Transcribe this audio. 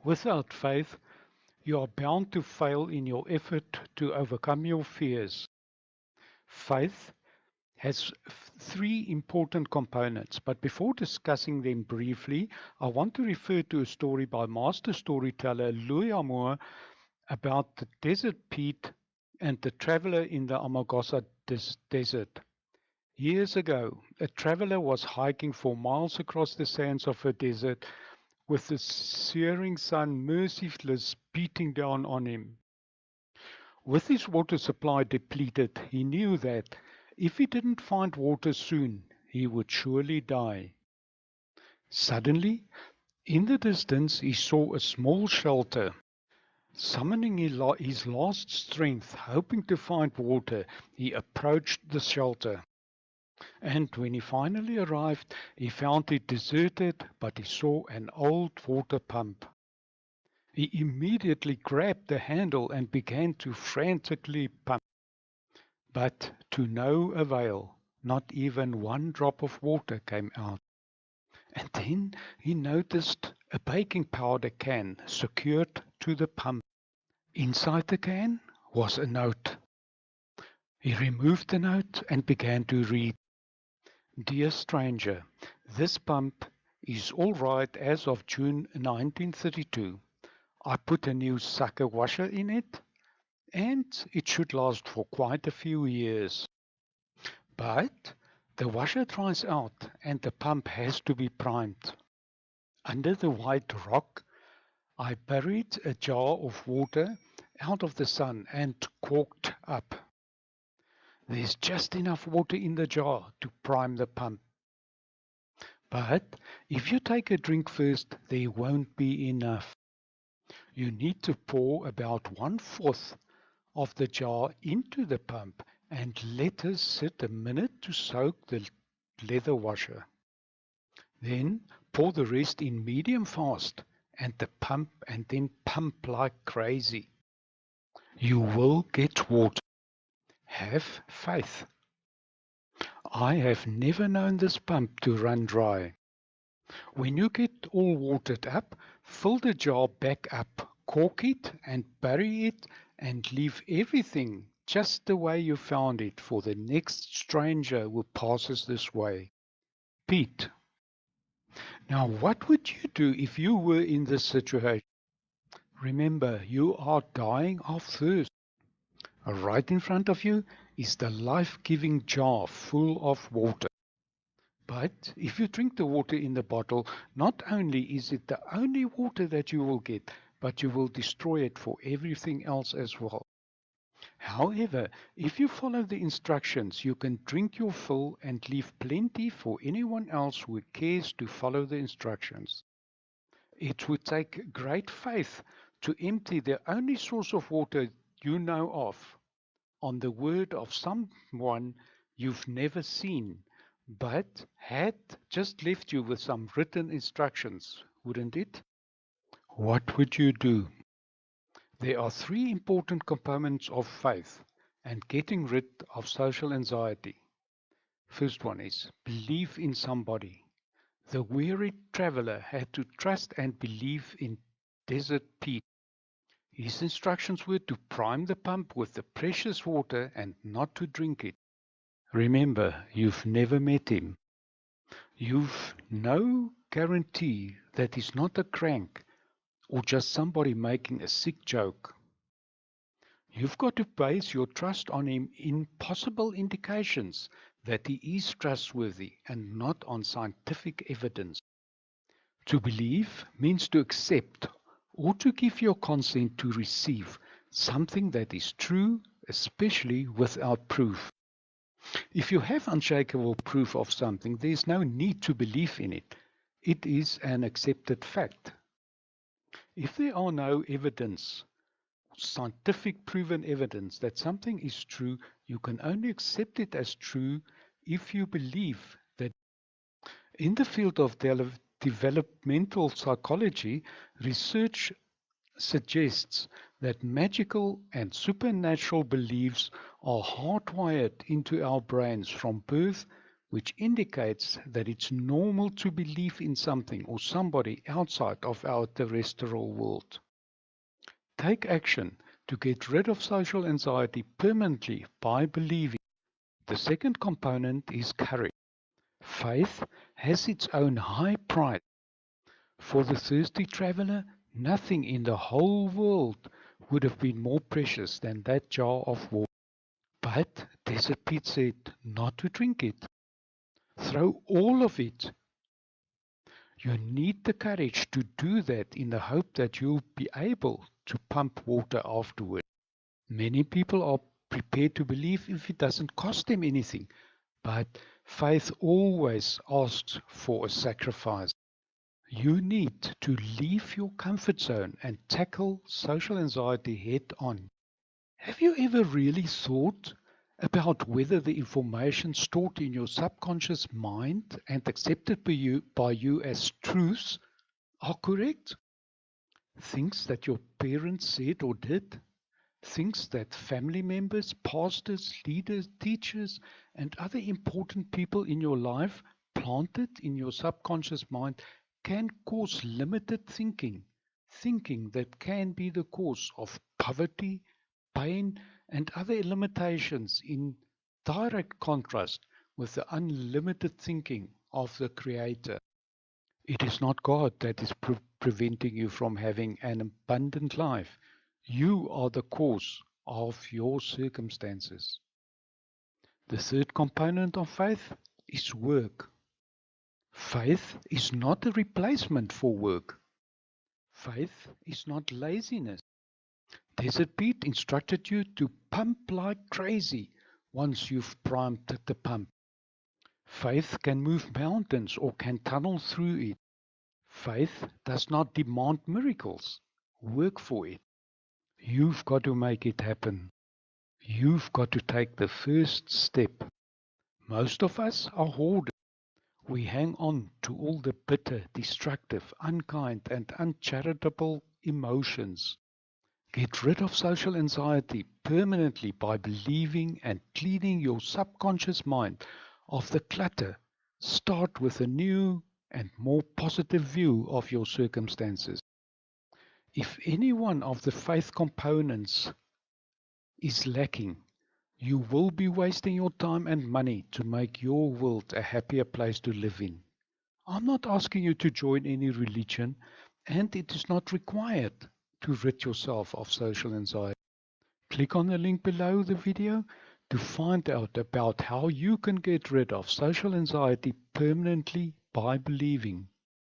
Without faith, you are bound to fail in your effort to overcome your fears. Faith has three important components, but before discussing them briefly, I want to refer to a story by master storyteller Louis Amour about the desert Pete and the traveler in the Armagossa desert. Years ago, a traveler was hiking for miles across the sands of a desert with the searing sun merciless beating down on him. With his water supply depleted, he knew that if he didn't find water soon, he would surely die. Suddenly, in the distance, he saw a small shelter. Summoning his last strength, hoping to find water, he approached the shelter. And when he finally arrived, he found it deserted, but he saw an old water pump. He immediately grabbed the handle and began to frantically pump, but to no avail. Not even one drop of water came out. And then he noticed a baking powder can secured to the pump. Inside the can was a note. He removed the note and began to read. Dear stranger, this pump is all right as of June 1932. I put a new sucker washer in it, and it should last for quite a few years. But the washer dries out and the pump has to be primed. Under the white rock, I buried a jar of water out of the sun and corked up. There's just enough water in the jar to prime the pump. But if you take a drink first, there won't be enough. You need to pour about 1/4 of the jar into the pump and let it sit a minute to soak the leather washer. Then pour the rest in medium fast and then pump like crazy. You will get water. Have faith. I have never known this pump to run dry. When you get all watered up, fill the jar back up, cork it and bury it and leave everything just the way you found it for the next stranger who passes this way. Pete. Now, what would you do if you were in this situation? Remember, you are dying of thirst. Right in front of you is the life-giving jar full of water. But if you drink the water in the bottle, not only is it the only water that you will get, but you will destroy it for everything else as well. However, if you follow the instructions, you can drink your fill and leave plenty for anyone else who cares to follow the instructions. It would take great faith to empty the only source of water you know of on the word of someone you've never seen, but had just left you with some written instructions, wouldn't it? What would you do? There are three important components of faith and getting rid of social anxiety. First one is believe in somebody. The weary traveler had to trust and believe in Desert Pete. His instructions were to prime the pump with the precious water and not to drink it. Remember, you've never met him. You've no guarantee that he's not a crank or just somebody making a sick joke. You've got to base your trust on him in possible indications that he is trustworthy and not on scientific evidence. To believe means to accept or to give your consent to receive something that is true, especially without proof. If you have unshakable proof of something, there is no need to believe in it. It is an accepted fact. If there are no evidence, scientific proven evidence that something is true, you can only accept it as true if you believe that. In the field of developmental psychology, research suggests that magical and supernatural beliefs are hardwired into our brains from birth which indicates that it's normal to believe in something or somebody outside of our terrestrial world. Take action to get rid of social anxiety permanently by believing. The second component is courage. Faith has its own high price. For the thirsty traveler, nothing in the whole world would have been more precious than that jar of water. But Desert Pete said not to drink it. Throw all of it. You need the courage to do that in the hope that you'll be able to pump water afterward. Many people are prepared to believe if it doesn't cost them anything, but faith always asks for a sacrifice. You need to leave your comfort zone and tackle social anxiety head on. Have you ever really thought about whether the information stored in your subconscious mind and accepted by you as truths are correct? Things that your parents said or did? Things that family members, pastors, leaders, teachers, and other important people in your life planted in your subconscious mind can cause limited thinking, thinking that can be the cause of poverty, pain, and other limitations in direct contrast with the unlimited thinking of the Creator. It is not God that is preventing you from having an abundant life. You are the cause of your circumstances. The third component of faith is work. Faith is not a replacement for work. Faith is not laziness. Desert Pete instructed you to pump like crazy once you've primed the pump. Faith can move mountains or can tunnel through it. Faith does not demand miracles. Work for it. You've got to make it happen. You've got to take the first step. Most of us are hoarders. We hang on to all the bitter, destructive, unkind, and uncharitable emotions. Get rid of social anxiety permanently by believing and cleaning your subconscious mind of the clutter. Start with a new and more positive view of your circumstances. If any one of the faith components is lacking, you will be wasting your time and money to make your world a happier place to live in. I'm not asking you to join any religion, and it is not required to rid yourself of social anxiety. Click on the link below the video to find out about how you can get rid of social anxiety permanently by believing.